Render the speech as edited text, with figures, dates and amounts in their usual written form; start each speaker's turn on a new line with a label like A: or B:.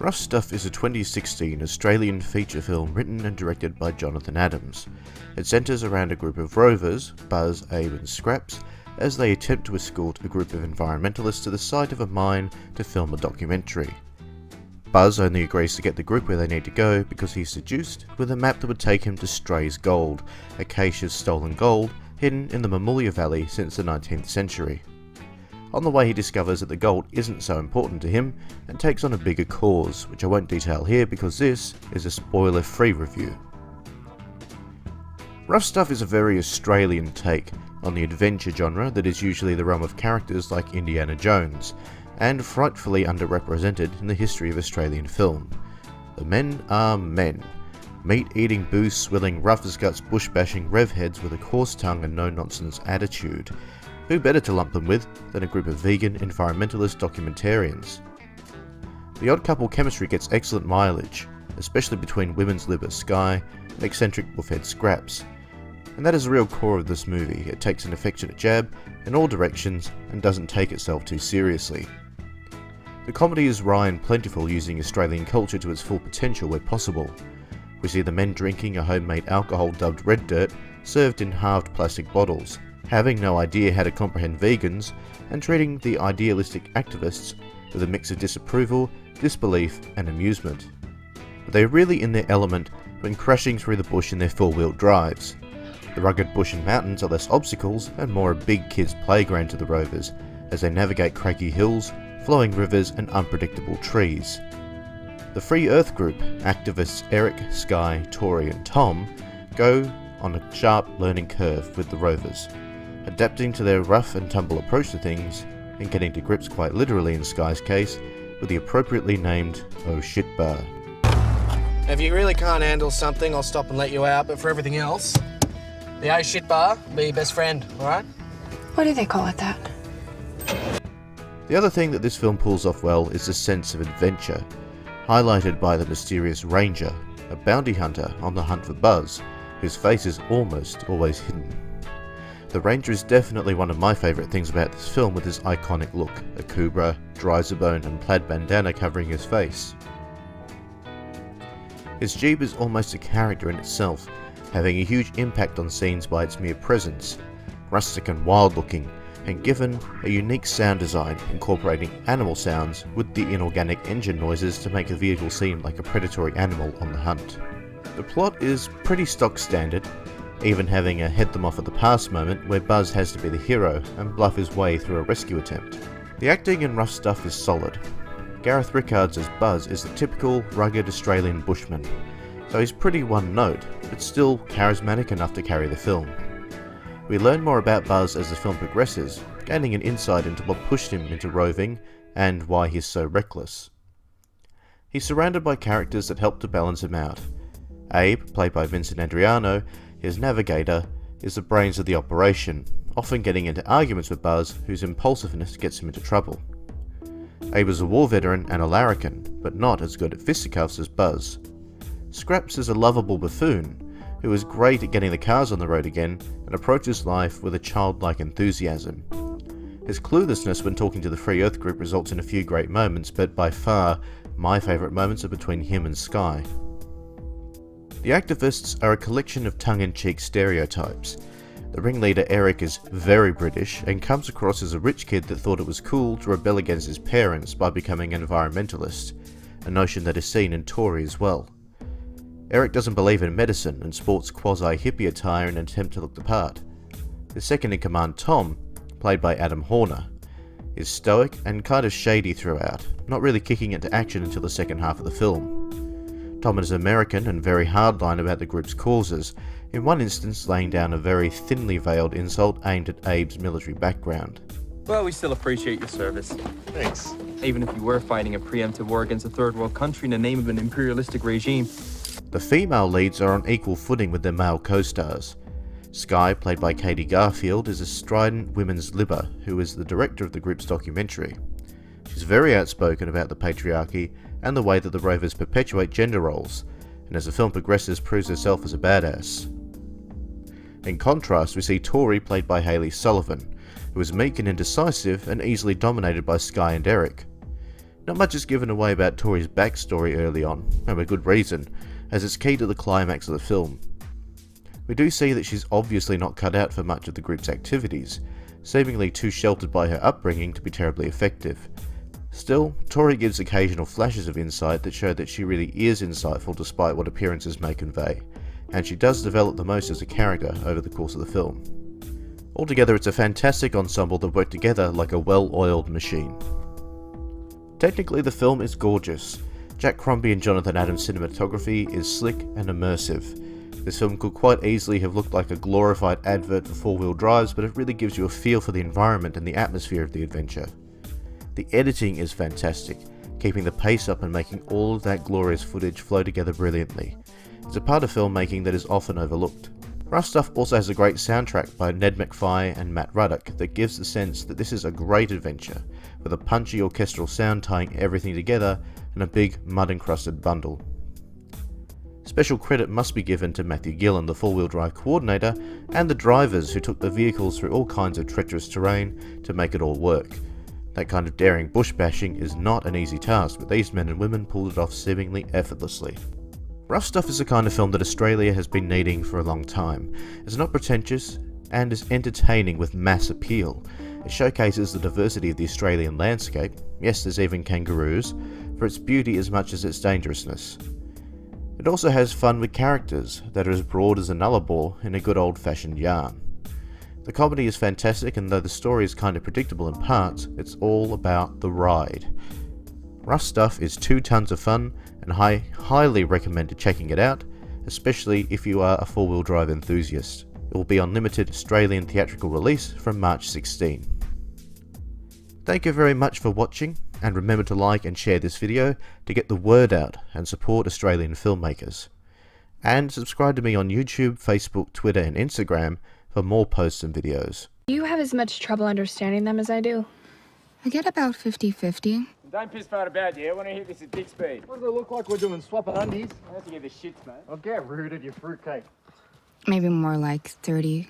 A: Rough Stuff is a 2016 Australian feature film written and directed by Jonathan Adams. It centres around a group of rovers, Buzz, Abe and Scraps, as they attempt to escort a group of environmentalists to the site of a mine to film a documentary. Buzz only agrees to get the group where they need to go because he's seduced with a map that would take him to Stray's Gold, Acacia's stolen gold hidden in the Mamoulia Valley since the 19th century. On the way he discovers that the gold isn't so important to him and takes on a bigger cause, which I won't detail here because this is a spoiler-free review. Rough Stuff is a very Australian take on the adventure genre that is usually the realm of characters like Indiana Jones, and frightfully underrepresented in the history of Australian film. The men are men. Meat-eating, booze-swilling, rough-as-guts, bush-bashing rev-heads with a coarse tongue and no-nonsense attitude. Who better to lump them with than a group of vegan, environmentalist documentarians? The odd couple chemistry gets excellent mileage, especially between women's liver Sky and eccentric buffhead Scraps. And that is the real core of this movie. It takes an affectionate jab in all directions and doesn't take itself too seriously. The comedy is wry and plentiful, using Australian culture to its full potential where possible. We see the men drinking a homemade alcohol dubbed Red Dirt, served in halved plastic bottles, having no idea how to comprehend vegans, and treating the idealistic activists with a mix of disapproval, disbelief and amusement. But they are really in their element when crashing through the bush in their four-wheel drives. The rugged bush and mountains are less obstacles and more a big kid's playground to the rovers as they navigate craggy hills, flowing rivers and unpredictable trees. The Free Earth group, activists Eric, Sky, Tori and Tom, go on a sharp learning curve with the rovers, adapting to their rough and tumble approach to things and getting to grips, quite literally in Sky's case, with the appropriately named Oh Shit Bar.
B: If you really can't handle something, I'll stop and let you out, but for everything else, the Oh Shit Bar will be your best friend, alright?
C: Why do they call it that?
A: The other thing that this film pulls off well is the sense of adventure, highlighted by the mysterious Ranger, a bounty hunter on the hunt for Buzz, whose face is almost always hidden. The Ranger is definitely one of my favourite things about this film, with his iconic look, a kubra, dry-as-a-bone and plaid bandana covering his face. His jeep is almost a character in itself, having a huge impact on scenes by its mere presence, rustic and wild looking, and given a unique sound design incorporating animal sounds with the inorganic engine noises to make the vehicle seem like a predatory animal on the hunt. The plot is pretty stock standard, even having a head them off at the pass moment where Buzz has to be the hero and bluff his way through a rescue attempt. The acting in Rough Stuff is solid. Gareth Rickards as Buzz is the typical rugged Australian bushman, so he's pretty one note, but still charismatic enough to carry the film. We learn more about Buzz as the film progresses, gaining an insight into what pushed him into roving and why he's so reckless. He's surrounded by characters that help to balance him out. Abe, played by Vincent Andriano, his navigator, is the brains of the operation, often getting into arguments with Buzz, whose impulsiveness gets him into trouble. Abe is a war veteran and a larrikin, but not as good at fisticuffs as Buzz. Scraps is a lovable buffoon, who is great at getting the cars on the road again and approaches life with a childlike enthusiasm. His cluelessness when talking to the Free Earth group results in a few great moments, but by far, my favourite moments are between him and Sky. The activists are a collection of tongue-in-cheek stereotypes. The ringleader Eric is very British and comes across as a rich kid that thought it was cool to rebel against his parents by becoming an environmentalist, a notion that is seen in Tori as well. Eric doesn't believe in medicine and sports quasi-hippie attire in an attempt to look the part. The second-in-command Tom, played by Adam Horner, is stoic and kind of shady throughout, not really kicking into action until the second half of the film. Tom is American and very hardline about the group's causes, in one instance laying down a very thinly veiled insult aimed at Abe's military background.
D: Well, we still appreciate your service.
B: Thanks.
D: Even if you were fighting a preemptive war against a third world country in the name of an imperialistic regime.
A: The female leads are on equal footing with their male co-stars. Sky, played by Katie Garfield, is a strident women's libber who is the director of the group's documentary. She's very outspoken about the patriarchy and the way that the rovers perpetuate gender roles, and as the film progresses proves herself as a badass. In contrast, we see Tori, played by Hayley Sullivan, who is meek and indecisive and easily dominated by Sky and Eric. Not much is given away about Tori's backstory early on, and with good reason, as it's key to the climax of the film. We do see that she's obviously not cut out for much of the group's activities, seemingly too sheltered by her upbringing to be terribly effective. Still, Tori gives occasional flashes of insight that show that she really is insightful despite what appearances may convey, and she does develop the most as a character over the course of the film. Altogether, it's a fantastic ensemble that work together like a well-oiled machine. Technically, the film is gorgeous. Jack Crombie and Jonathan Adams' cinematography is slick and immersive. This film could quite easily have looked like a glorified advert for four-wheel drives, but it really gives you a feel for the environment and the atmosphere of the adventure. The editing is fantastic, keeping the pace up and making all of that glorious footage flow together brilliantly. It's a part of filmmaking that is often overlooked. Rough Stuff also has a great soundtrack by Ned McFie and Matt Ruddock that gives the sense that this is a great adventure, with a punchy orchestral sound tying everything together in a big mud-encrusted bundle. Special credit must be given to Matthew Gillen, the four-wheel drive coordinator, and the drivers who took the vehicles through all kinds of treacherous terrain to make it all work. That kind of daring bush bashing is not an easy task, but these men and women pulled it off seemingly effortlessly. Rough Stuff is the kind of film that Australia has been needing for a long time. It's not pretentious and is entertaining with mass appeal. It showcases the diversity of the Australian landscape, yes, there's even kangaroos, for its beauty as much as its dangerousness. It also has fun with characters that are as broad as a nullarbor in a good old-fashioned yarn. The comedy is fantastic, and though the story is kind of predictable in parts, it's all about the ride. Rough Stuff is 2 tons of fun, and I highly recommend checking it out, especially if you are a four-wheel drive enthusiast. It will be on limited Australian theatrical release from March 16. Thank you very much for watching, and remember to like and share this video to get the word out and support Australian filmmakers. And subscribe to me on YouTube, Facebook, Twitter and Instagram for more posts and videos.
C: You have as much trouble understanding them as I do.
E: I get about 50-50.
F: Don't piss fart about, yeah? When I hit this at dick speed.
B: What does it look like we're doing, swapping undies?
F: I have to get the shits, mate.
B: I'll get rooted, you fruitcake.
E: Maybe more like 30%.